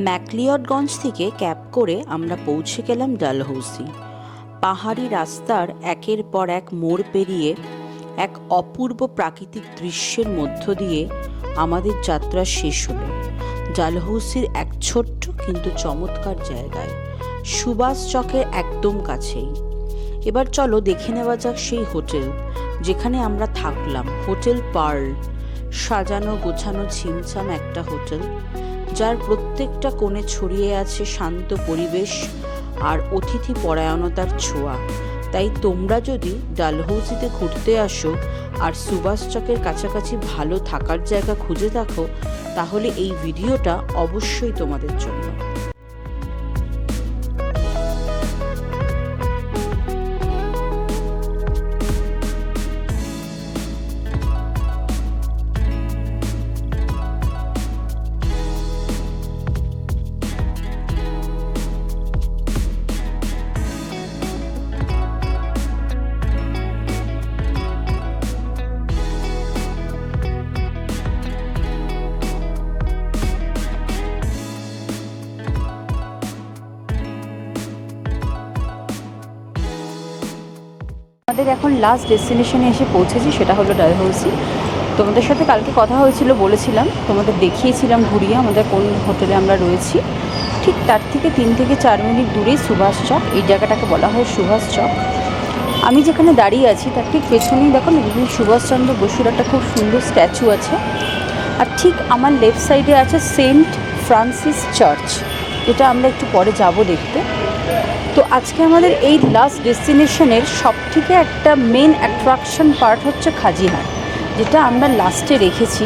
ম্যাকলিয়ডগঞ্জ থেকে ক্যাব করে আমরা পৌঁছে গেলাম ডালহৌসি। পাহাড়ি রাস্তার একের পর এক মোড় পেরিয়ে এক অপূর্ব প্রাকৃতিক দৃশ্যের মধ্য দিয়ে আমাদের যাত্রা শেষ হলো ডালহৌসির এক ছোট্ট কিন্তু চমৎকার জায়গায়, সুভাষ চকের একদম কাছেই। এবার চলো দেখে নেওয়া যাক সেই হোটেল যেখানে আমরা থাকলাম, হোটেল পার্ল। সাজানো গোছানো ছিমছাম একটা হোটেল, যার প্রত্যেকটা কোণে ছড়িয়ে আছে শান্ত পরিবেশ আর অতিথি পরায়ণতার ছোঁয়া। তাই তোমরা যদি ডালহৌসিতে ঘুরতে আসো আর সুভাষ চকের কাছাকাছি ভালো থাকার জায়গা খুঁজে থাকো, তাহলে এই ভিডিওটা অবশ্যই তোমাদের জন্য। আমাদের এখন লাস্ট ডেস্টিনেশনে এসে পৌঁছেছি, সেটা হলো ডালহৌসি। তোমাদের সাথে কালকে কথা হয়েছিল, বলেছিলাম তোমাদের দেখিয়েছিলাম ঘুরিয়ে আমাদের কোন হোটেলে আমরা রয়েছি। ঠিক তার থেকে 3 থেকে 4 মিনিট দূরেই সুভাষ চক। এই জায়গাটাকে বলা হয় সুভাষ চক। আমি যেখানে দাঁড়িয়ে আছি তার ঠিক পেছনেই দেখো সুভাষচন্দ্র বসুর একটা খুব সুন্দর স্ট্যাচু আছে। আর ঠিক আমার লেফট সাইডে আছে সেন্ট ফ্রান্সিস চার্চ, যেটা আমরা একটু পরে যাব দেখতে। তো আজকে আমাদের এই লাস্ট ডেস্টিনেশনের সবথেকে একটা মেন অ্যাট্রাকশন পার্ট হচ্ছে খাজিহাট, যেটা আমরা লাস্টে রেখেছি।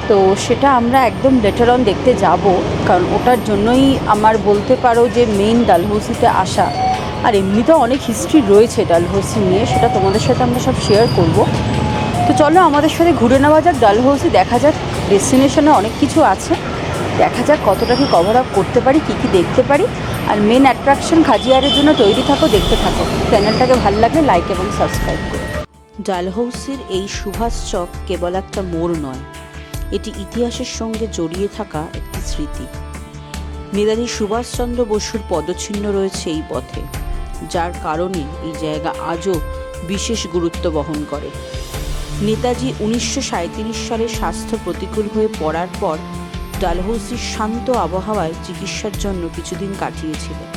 তো সেটা আমরা একদম লেটার অন দেখতে যাব, কারণ ওটার জন্যই আমার বলতে পারো যে মেইন ডালহৌসিতে আসা। আর এমনিতেও অনেক হিস্ট্রি রয়েছে ডালহৌসি নিয়ে, সেটা তোমাদের সাথে আমরা সব শেয়ার করব। তো চলো আমাদের সাথে ঘুরে নেওয়া যাক ডালহৌসি, দেখা যাক। ডেস্টিনেশনে অনেক কিছু আছে, দেখা যাক কতটা কি কভার আপ করতে পারি, কী কী দেখতে পারি। আর মেন অ্যাট্রাকশন খাজিয়ারের জন্য তৈরি থাকো, দেখতে থাকো। চ্যানেলটাকে ভালো লাগলে লাইক এবং সাবস্ক্রাইব করো। ডালহৌসির এই সুভাষ চক কেবল একটা মোড় নয়, এটি ইতিহাসের সঙ্গে জড়িয়ে থাকা একটি স্মৃতি। নেতাজি সুভাষচন্দ্র বসুর পদচিহ্ন রয়েছে এই পথে, যার কারণে এই জায়গা আজও বিশেষ গুরুত্ব বহন করে। নেতাজি 1937 সালে স্বাস্থ্য প্রতিকূল হয়ে পড়ার পর ডালহৌসির শান্ত আবহাওয়ায় চিকিৎসার জন্য কিছুদিন কাটিয়েছিলেন।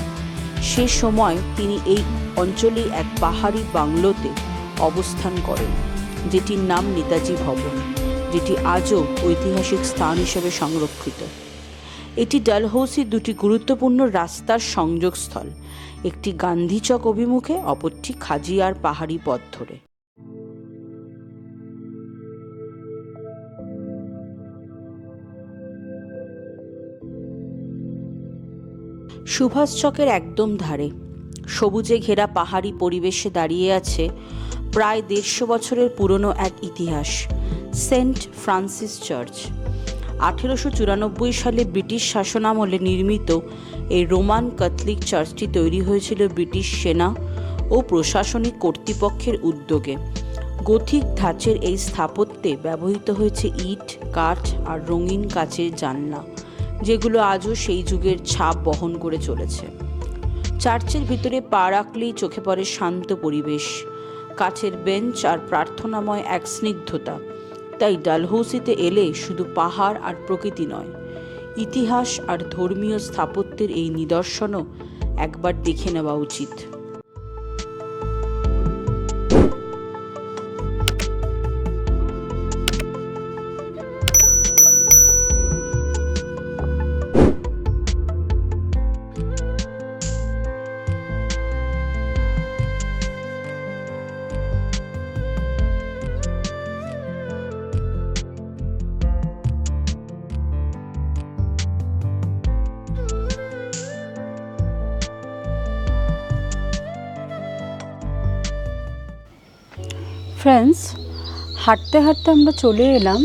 সে সময় তিনি এই অঞ্চলে এক পাহাড়ি বাংলোতে অবস্থান করেন, যেটির নাম নেতাজি ভবন, যেটি আজও ঐতিহাসিক স্থান হিসেবে সংরক্ষিত। এটি ডালহৌসির 2টি গুরুত্বপূর্ণ রাস্তার সংযোগস্থল, একটি গান্ধী চক অভিমুখে, অপরটি খাজিয়ার পাহাড়ি পথ ধরে। সুভাষ চকের একদম ধারে সবুজে ঘেরা পাহাড়ি পরিবেশে দাঁড়িয়ে আছে প্রায় 150 বছরের পুরনো এক ইতিহাস, সেন্ট ফ্রান্সিস চার্চ। 1894 সালে ব্রিটিশ শাসনামলে নির্মিত এই রোমান ক্যাথলিক চার্চটি তৈরি হয়েছিল ব্রিটিশ সেনা ও প্রশাসনিক কর্তৃপক্ষের উদ্যোগে। গথিক ধাঁচের এই স্থাপত্যে ব্যবহৃত হয়েছে ইট, কাঠ আর রঙিন কাচের জানলা, যেগুলো আজও সেই যুগের ছাপ বহন করে চলেছে। চার্চের ভিতরে পা রাখলেই চোখে পড়ে শান্ত পরিবেশ, কাঠের বেঞ্চ আর প্রার্থনাময় এক স্নিগ্ধতা। তাই ডালহৌসিতে এলে শুধু পাহাড় আর প্রকৃতি নয়, ইতিহাস আর ধর্মীয় স্থাপত্যের এই নিদর্শনও একবার দেখে নেওয়া উচিত। ফ্রেন্ডস, হাঁটতে হাঁটতে আমরা চলে এলাম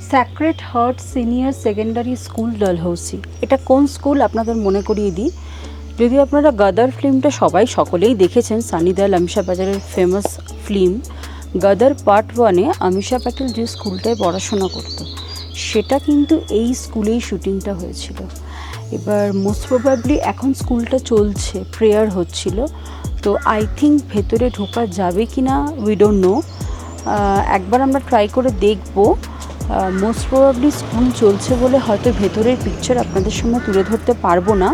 sacred heart senior secondary school Dalhousie. এটা কোন স্কুল আপনাদের মনে করিয়ে দিই। যদি আপনারা গাদার ফিল্মটা সকলেই দেখেছেন, সানি দেওল আমিষা বাজারের ফেমাস ফিল্ম গাদার পার্ট 1-এ আমিষা প্যাটেল যে স্কুলটায় পড়াশোনা করতো, সেটা কিন্তু এই স্কুলেই শুটিংটা হয়েছিল। এবার মোস্ট প্রবাবলি এখন স্কুলটা চলছে, প্রেয়ার হচ্ছিল, তো আই থিঙ্ক ভেতরে ঢোকা যাবে কি না উই ডোন্ট নো। একবার আমরা ট্রাই করে দেখব। মোস্ট প্রবাবলি স্কুল চলছে বলে হয়তো ভেতরের পিকচার আপনাদের সামনে তুলে ধরতে পারবো না,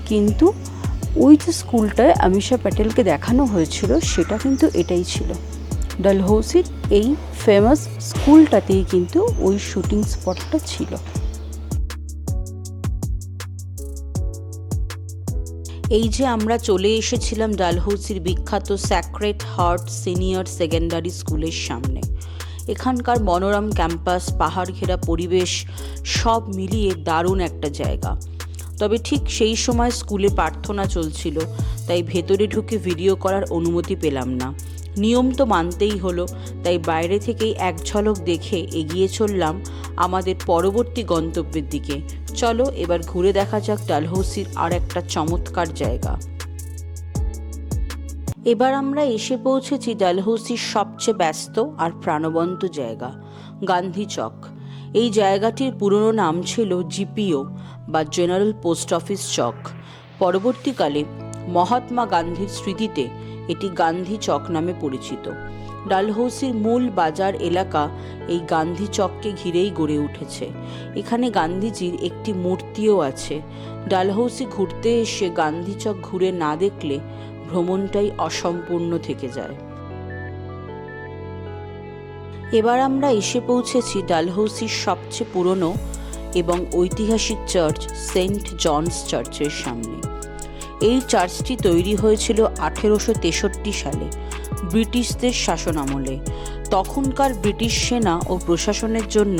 কিন্তু ওই যে স্কুলটায় আমিষা প্যাটেলকে দেখানো হয়েছিল সেটা কিন্তু এটাই ছিল। ডালহৌসির এই ফেমাস স্কুলটাতেই কিন্তু ওই শুটিং স্পটটা ছিল। এই যে আমরা চলে এসেছিলাম ডালহৌসির বিখ্যাত স্যাক্রেড হার্ট সিনিয়র সেকেন্ডারি স্কুলের সামনে। এখানকার মনোরম ক্যাম্পাস, পাহাড় ঘেরা পরিবেশ সব মিলিয়ে দারুণ একটা জায়গা। তবে ঠিক সেই সময় স্কুলে প্রার্থনা চলছিল, তাই ভেতরে ঢুকে ভিডিও করার অনুমতি পেলাম না। নিয়ম তো মানতেই হলো, তাই বাইরে থেকেই এক ঝলক দেখে এগিয়ে চললাম আমাদের পরবর্তী গন্তব্যের দিকে। চলো এবার ঘুরে দেখা যাক ডালহৌসির আর একটা চমৎকার জায়গা। এবার আমরা এসে পৌঁছেছি ডালহৌসির সবচেয়ে ব্যস্ত আর প্রাণবন্ত জায়গা, গান্ধী চক। এই জায়গাটির পুরনো নাম ছিল জিপিও বা জেনারেল পোস্ট অফিস চক। পরবর্তীকালে মহাত্মা গান্ধীর স্মৃতিতে এটি গান্ধী চক নামে পরিচিত। ডালহৌসির মূল বাজার এলাকা এই গান্ধী চককে ঘিরেই গড়ে উঠেছে। এখানে গান্ধীজির একটি মূর্তিও আছে। ডালহৌসি ঘুরতে এসে গান্ধী চক ঘুরে না দেখলে ভ্রমণটাই অসম্পূর্ণ থেকে যায়। এবার আমরা এসে পৌঁছেছি ডালহৌসির সবচেয়ে পুরনো এবং ঐতিহাসিক চার্চ সেন্ট জনস চার্চের সামনে। এই চার্চটি তৈরি হয়েছিল 1863 সালে ব্রিটিশদের শাসন আমলে। তখনকার ব্রিটিশ সেনা ও প্রশাসনের জন্য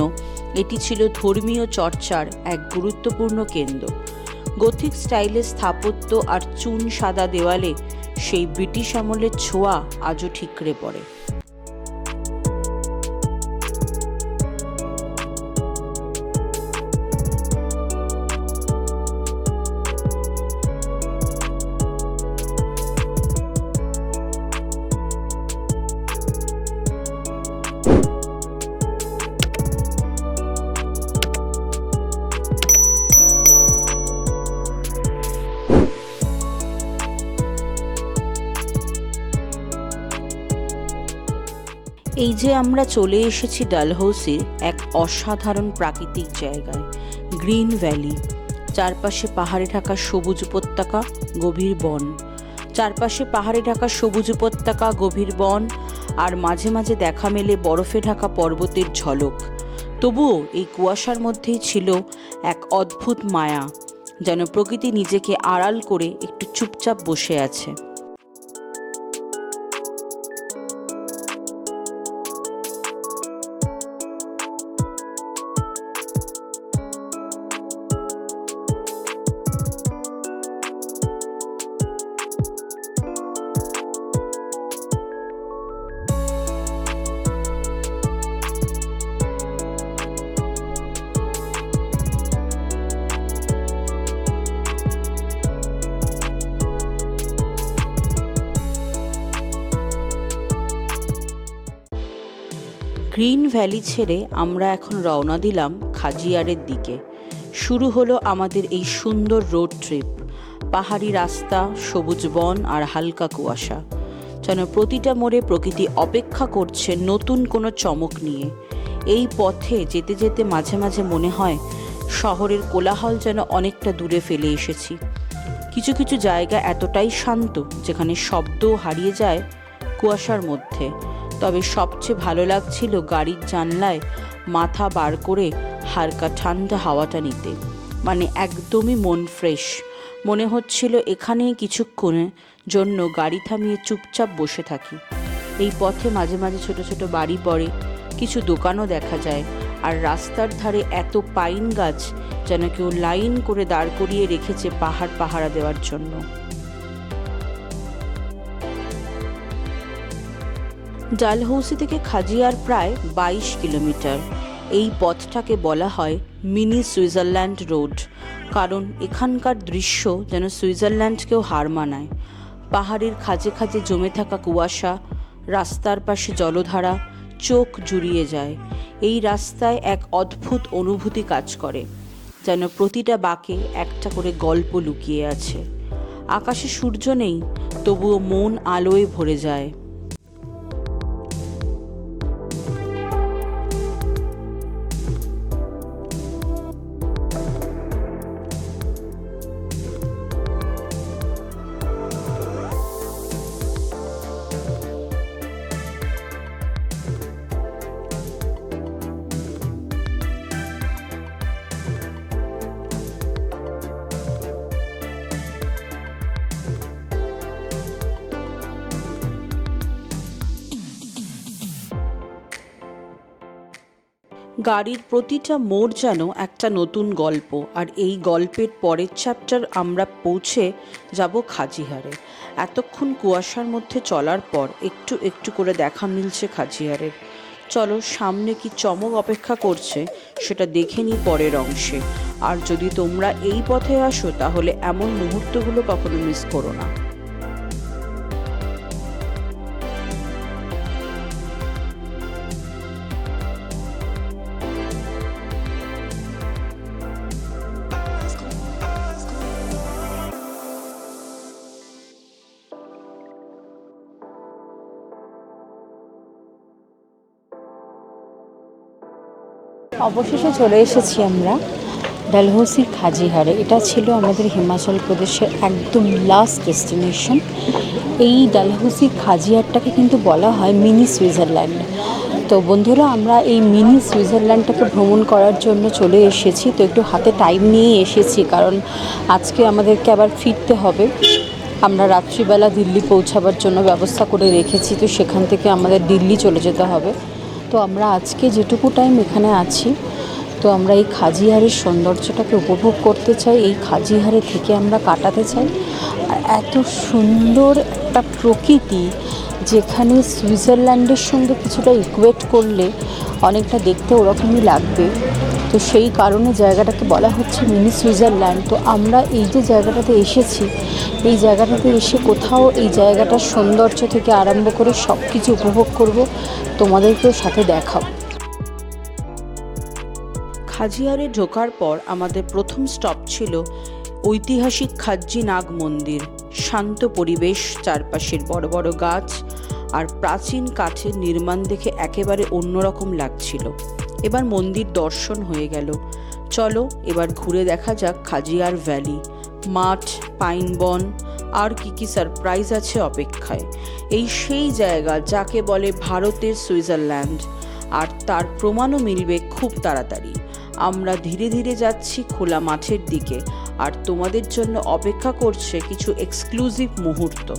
এটি ছিল ধর্মীয় চর্চার এক গুরুত্বপূর্ণ কেন্দ্র। গথিক স্টাইলের স্থাপত্য আর চুন সাদা দেওয়ালে সেই ব্রিটিশ আমলের ছোঁয়া আজও ঠিকরে পড়ে। এই যে আমরা চলে এসেছি ডালহৌসির এক অসাধারণ প্রাকৃতিক জায়গায়, গ্রিন ভ্যালি। চারপাশে পাহাড়ে ঢাকা সবুজ উপত্যকা, গভীর বন। চারপাশে পাহাড়ে ঢাকা সবুজ উপত্যকা, গভীর বন, আর মাঝে মাঝে দেখা মেলে বরফে ঢাকা পর্বতের ঝলক। তবুও এই কুয়াশার মধ্যেই ছিল এক অদ্ভুত মায়া, যেন প্রকৃতি নিজেকে আড়াল করে একটু চুপচাপ বসে আছে। গ্রিন ভ্যালি ছেড়ে আমরা এখন রওনা দিলাম খাজিয়ারের দিকে। শুরু হলো আমাদের এই সুন্দর রোড ট্রিপ। পাহাড়ি রাস্তা, সবুজ বন আর হালকা কুয়াশা, যেন প্রতিটা মোড়ে প্রকৃতি অপেক্ষা করছে নতুন কোনো চমক নিয়ে। এই পথে যেতে যেতে মাঝে মাঝে মনে হয় শহরের কোলাহল যেন অনেকটা দূরে ফেলে এসেছি। কিছু কিছু জায়গা এতটাই শান্ত যেখানে শব্দও হারিয়ে যায় কুয়াশার মধ্যে। তবে সবচেয়ে ভালো লাগছিল গাড়ির জানলায় মাথা বার করে হালকা ঠান্ডা হাওয়াটা নিতে। মানে একদমই মন ফ্রেশ। মনে হচ্ছিল এখানেই কিছুক্ষণের জন্য গাড়ি থামিয়ে চুপচাপ বসে থাকি। এই পথে মাঝে মাঝে ছোট ছোট বাড়ি পড়ে, কিছু দোকানও দেখা যায়, আর রাস্তার ধারে এত পাইন গাছ যেন কেউ লাইন করে দাঁড় করিয়ে রেখেছে পাহাড় পাহারা দেওয়ার জন্য। ডালহৌসি থেকে খাজিয়ার প্রায় 22 কিলোমিটার। এই পথটাকে বলা হয় মিনি সুইজারল্যান্ড রোড, কারণ এখানকার দৃশ্য যেন সুইজারল্যান্ডকেও হার মানায়। পাহাড়ের খাঁজে খাঁজে জমে থাকা কুয়াশা, রাস্তার পাশে জলধারা, চোখ জুড়িয়ে যায়। এই রাস্তায় এক অদ্ভুত অনুভূতি কাজ করে, যেন প্রতিটা বাঁকে একটা করে গল্প লুকিয়ে আছে। আকাশে সূর্য নেই, তবুও মন আলোয় ভরে যায়। গাড়ির প্রতিটা মোড় যেন একটা নতুন গল্প, আর এই গল্পের পরের চ্যাপ্টার আমরা পৌঁছে যাব খাজিহারে। এতক্ষণ কুয়াশার মধ্যে চলার পর একটু একটু করে দেখা মিলছে খাজিহারের। চলো সামনে কি চমক অপেক্ষা করছে সেটা দেখে নিই পরের অংশে। আর যদি তোমরা এই পথে আসো তাহলে এমন মুহূর্তগুলো কখনো মিস করো না। অবশেষে চলে এসেছি আমরা ডালহৌসির খাজিহারে। এটা ছিল আমাদের হিমাচল প্রদেশের একদম লাস্ট ডেস্টিনেশন। এই ডালহৌসির খাজিহারটাকে কিন্তু বলা হয় মিনি সুইজারল্যান্ড। তো বন্ধুরা, আমরা এই মিনি সুইজারল্যান্ডটাকে ভ্রমণ করার জন্য চলে এসেছি। তো একটু হাতে টাইম নিয়েই এসেছি, কারণ আজকে আমাদেরকে আবার ফিরতে হবে। আমরা রাত্রিবেলা দিল্লি পৌঁছাবার জন্য ব্যবস্থা করে রেখেছি, তো সেখান থেকে আমাদের দিল্লি চলে যেতে হবে। তো আমরা আজকে যেটুকু টাইম এখানে আছি, তো আমরা এই খাজিহারের সৌন্দর্যটাকে উপভোগ করতে চাই, এই খাজিহারে থেকে আমরা কাটাতে চাই। আর এত সুন্দর একটা প্রকৃতি, যেখানে সুইজারল্যান্ডের সঙ্গে কিছুটা ইকুয়েট করলে অনেকটা দেখতে ওরকমই লাগবে। তো সেই কারণে জায়গাটাকে বলা হচ্ছে মিনি সুইজারল্যান্ড। তো আমরা এই যে জায়গাটাতে এসেছি, এই জায়গাটাতে এসে কোথাও এই জায়গাটার সৌন্দর্য থেকে আরম্ভ করে সব কিছু উপভোগ করব, তোমাদেরকেও সাথে দেখাবো। খাজিয়ারে ঢোকার পর আমাদের প্রথম স্টপ ছিল ঐতিহাসিক খাজ্জি নাগ মন্দির। শান্ত পরিবেশ, চারপাশের বড় বড় গাছ আর প্রাচীন কাঠের নির্মাণ দেখে একেবারে অন্যরকম লাগছিল। এবার মন্দির দর্শন হয়ে গেল। চলো এবার ঘুরে দেখা যাক খাজিয়ার ভ্যালি, মাঠ, পাইন বন আর কি সারপ্রাইজ আছে অপেক্ষায়। এই সেই জায়গা যাকে বলে ভারতের সুইজারল্যান্ড, আর তার প্রমাণও মিলবে খুব তাড়াতাড়ি। আমরা ধীরে ধীরে যাচ্ছি খোলা মাঠের দিকে, আর তোমাদের জন্য অপেক্ষা করছে কিছু এক্সক্লুসিভ মুহূর্ত।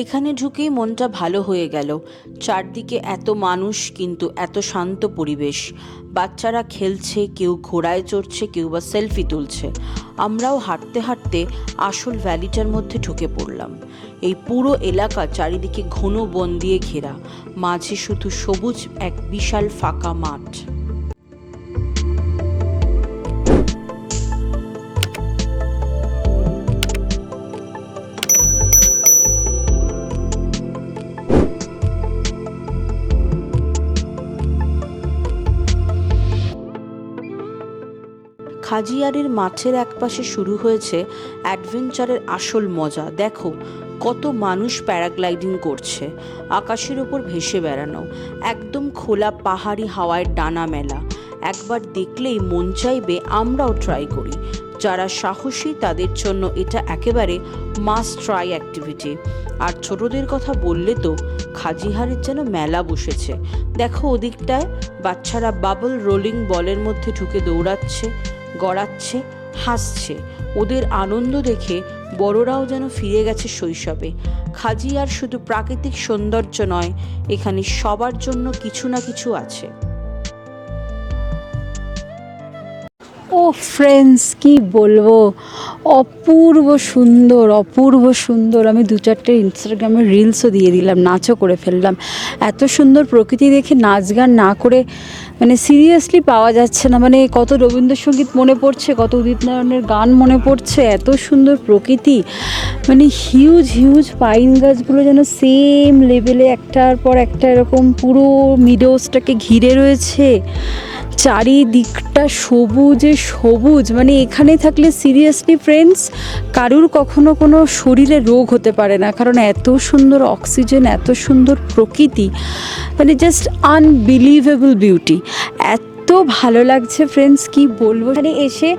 এখানে ঢুকেই মনটা ভালো হয়ে গেল। চারদিকে এত মানুষ, কিন্তু এত শান্ত পরিবেশ। বাচ্চারা খেলছে, কেউ ঘোড়ায় চড়ছে, কেউ বা সেলফি তুলছে। আমরাও হাঁটতে হাঁটতে আসল ভ্যালিটার মধ্যে ঢুকে পড়লাম। এই পুরো এলাকা চারিদিকে ঘন বন দিয়ে ঘেরা, মাঝে শুধু সবুজ এক বিশাল ফাঁকা মাঠ। খাজিয়ারের মাঠের একপাশে শুরু হয়েছে অ্যাডভেঞ্চারের আসল মজা। দেখো কত মানুষ প্যারাগ্লাইডিং করছে, আকাশের ওপর ভেসে বেড়ানো, একদম খোলা পাহাড়ি হাওয়ায় ডানা মেলা। একবার দেখলেই মন চাইবে আমরাও ট্রাই করি। যারা সাহসী তাদের জন্য এটা একেবারে মাস্ট ট্রাই অ্যাক্টিভিটি। আর ছোটদের কথা বললে তো খাজিয়ারের যেন মেলা বসেছে। দেখো ওদিকটায় বাচ্চারা বাবল রোলিং বলের মধ্যে ঢুকে দৌড়াচ্ছে, গড়াচ্ছে, হাসছে। ওদের আনন্দ দেখে বড়রাও যেন ফিরে গেছে শৈশবে। খাজিয়ার শুধু প্রাকৃতিক সৌন্দর্য নয়, এখানে সবার জন্য কিছু না কিছু আছে। ও ফ্রেন্ডস, কি বলবো, অপূর্ব সুন্দর, অপূর্ব সুন্দর। আমি 2-4টে ইনস্টাগ্রামে রিলসও দিয়ে দিলাম, নাচও করে ফেললাম। এত সুন্দর প্রকৃতি দেখে নাচ গান না করে মানে সিরিয়াসলি পাওয়া যাচ্ছে না। মানে কত রবীন্দ্রসঙ্গীত মনে পড়ছে, কত উদিত নারায়ণের গান মনে পড়ছে। এত সুন্দর প্রকৃতি, মানে হিউজ হিউজ পাইন গাছগুলো যেন সেম লেভেলে একটার পর একটা এরকম পুরো মিডোসটাকে ঘিরে রয়েছে। চারিদিকটা সবুজে সবুজ। মানে এখানে থাকলে সিরিয়াসলি ফ্রেন্ডস কারুর কখনো কোনো শরীরে রোগ হতে পারে না, কারণ এত সুন্দর অক্সিজেন, এত সুন্দর প্রকৃতি, মানে জাস্ট আনবিলিভেবল বিউটি। এত ভালো লাগছে ফ্রেন্ডস, কি বলবো। এখানে এসে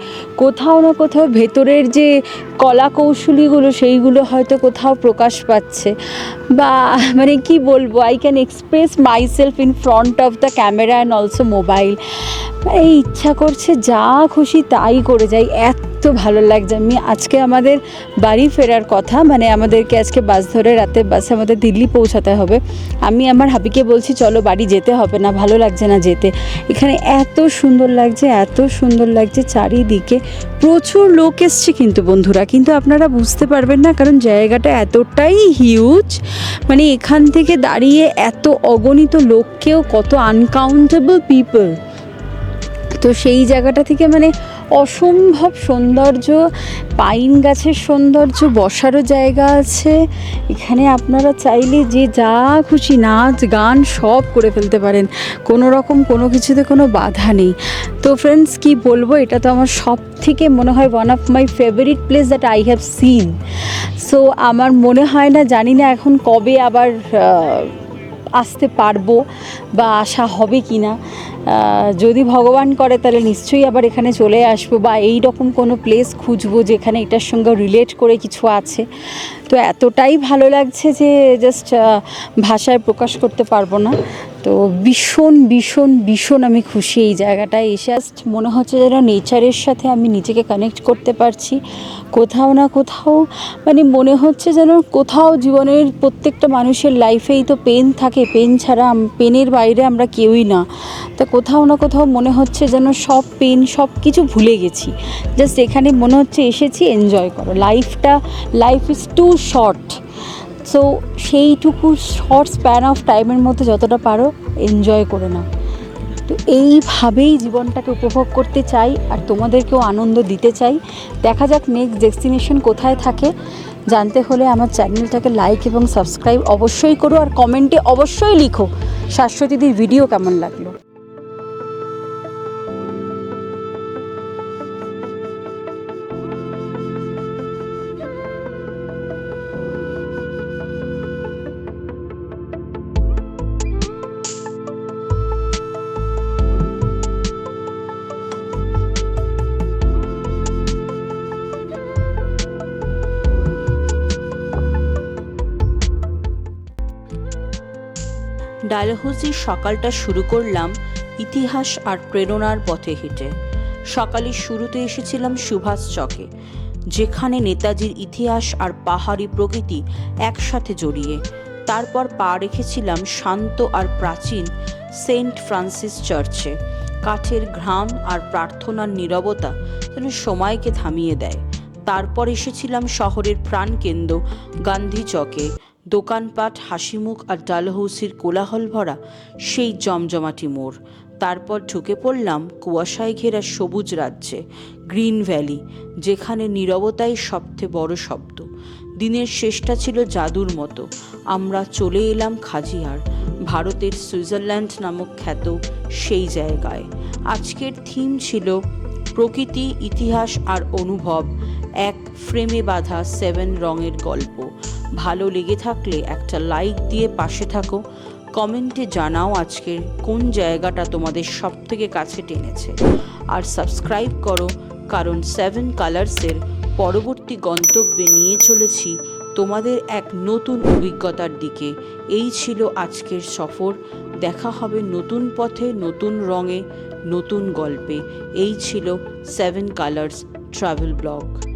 কোথাও না কোথাও ভেতরের যে কলা কৌশলীগুলো সেইগুলো হয়তো কোথাও প্রকাশ পাচ্ছে, বা মানে কি বলবো, I can express my self in front of the camera and also mobile. এই ইচ্ছা করছে যা খুশি তাই করে যাই, এত ভালো লাগছে। আমি আজকে আমাদের বাড়ি ফেরার কথা, মানে আমাদেরকে আজকে বাস ধরে রাতে বাসে আমাদের দিল্লি পৌঁছাতে হবে। আমি আমার হাবিকে বলছি চলো বাড়ি যেতে হবে না, ভালো লাগছে না যেতে। এখানে এত সুন্দর লাগছে, এত সুন্দর লাগছে চারিদিকে। প্রচুর লোক এসছে কিন্তু বন্ধুরা, কিন্তু আপনারা বুঝতে পারবেন না, কারণ জায়গাটা এতটাই হিউজ। মানে এখান থেকে দাঁড়িয়ে এত অগণিত লোককেও, কত আনকাউন্টেবল পিপল, তো সেই জায়গাটা থেকে মানে অসম্ভব সৌন্দর্য, পাইন গাছের সৌন্দর্য, বসারও জায়গা আছে এখানে। আপনারা চাইলে যে যা খুশি নাচ গান সব করে ফেলতে পারেন, কোনো রকম কোনো কিছুতে কোনো বাধা নেই। তো ফ্রেন্ডস কি বলবো, এটা তো আমার সব থেকে মনে হয় one of my favourite place that I have seen. So আমার মনে হয় না, জানি না এখন কবে আবার আসতে পারবো বা আসা হবে কি না। যদি ভগবান করে তাহলে নিশ্চয়ই আবার এখানে চলে আসবো, বা এই রকম কোনো প্লেস খুঁজবো যেখানে এটার সঙ্গে রিলেট করে কিছু আছে। তো এতটাই ভালো লাগছে যে জাস্ট ভাষায় প্রকাশ করতে পারবো না। তো ভীষণ ভীষণ ভীষণ আমি খুশি এই জায়গাটায় এসে। মনে হচ্ছে যেন নেচারের সাথে আমি নিজেকে কানেক্ট করতে পারছি কোথাও না কোথাও। মানে মনে হচ্ছে যেন কোথাও জীবনের প্রত্যেকটা মানুষের লাইফেই তো পেন থাকে, পেন ছাড়া, পেনের বাইরে আমরা কেউই না। তা কোথাও না কোথাও মনে হচ্ছে যেন সব পেন সব কিছু ভুলে গেছি, জাস্ট এখানে মনে হচ্ছে এসেছি এনজয় করো। Life is too short, so সেইটুকু শর্ট স্প্যান অফ টাইমের মধ্যে যতটা পারো এনজয় করে নাও। তো এইভাবেই জীবনটাকে উপভোগ করতে চাই, আর তোমাদেরকেও আনন্দ দিতে চাই। দেখা যাক নেক্সট ডেস্টিনেশন কোথায় থাকে। জানতে হলে আমার চ্যানেলটাকে লাইক এবং সাবস্ক্রাইব অবশ্যই করো, আর কমেন্টে অবশ্যই লিখো শাশ্বতীদির ভিডিও কেমন লাগলো। ডালহৌসির সকালটা শুরু করলাম ইতিহাস আর প্রেরণার পথে হেঁটে। সকালের শুরুতে এসেছিলাম সুভাষ চকে। যেখানে নেতাজির ইতিহাস আর পাহাড়ি প্রকৃতি একসাথে জড়িয়ে। তারপর পা রেখেছিলাম শান্ত আর প্রাচীন সেন্ট ফ্রান্সিস চার্চে। কাঠের ঘ্রাণ আর প্রার্থনার নীরবতা যেন সময়কে থামিয়ে দেয়। তারপর এসেছিলাম শহরের প্রাণকেন্দ্র গান্ধী চকে। দোকানপাট, হাসিমুখ আর ডালহৌসির কোলাহল ভরা সেই জমজমাটি মোড়। তারপর ঢুকে পড়লাম কুয়াশায় ঘেরা সবুজ রাজ্যে, গ্রিন ভ্যালি, যেখানে নীরবতাই সবচেয়ে বড় শব্দ। দিনের শেষটা ছিল জাদুর মতো। আমরা চলে এলাম খাজিয়ার, ভারতের সুইজারল্যান্ড নামক খ্যাত সেই জায়গায়। আজকের থিম ছিল প্রকৃতি, ইতিহাস আর অনুভব, এক ফ্রেমে বাঁধা 7 রঙের গল্প। ভালো লেগে থাকলে একটা লাইক দিয়ে পাশে থাকো। কমেন্টে জানাও আজকের কোন জায়গাটা তোমাদের সব থেকে কাছে টেনেছে। আর সাবস্ক্রাইব করো, কারণ 7 কালার্সের পরবর্তী গন্তব্যে নিয়ে চলেছি তোমাদের এক নতুন অভিজ্ঞতার দিকে। এই ছিল আজকের সফর। দেখা হবে নতুন পথে, নতুন রঙে, নতুন গল্পে। এই ছিল 7 কালার্স ট্রাভেল ব্লগ।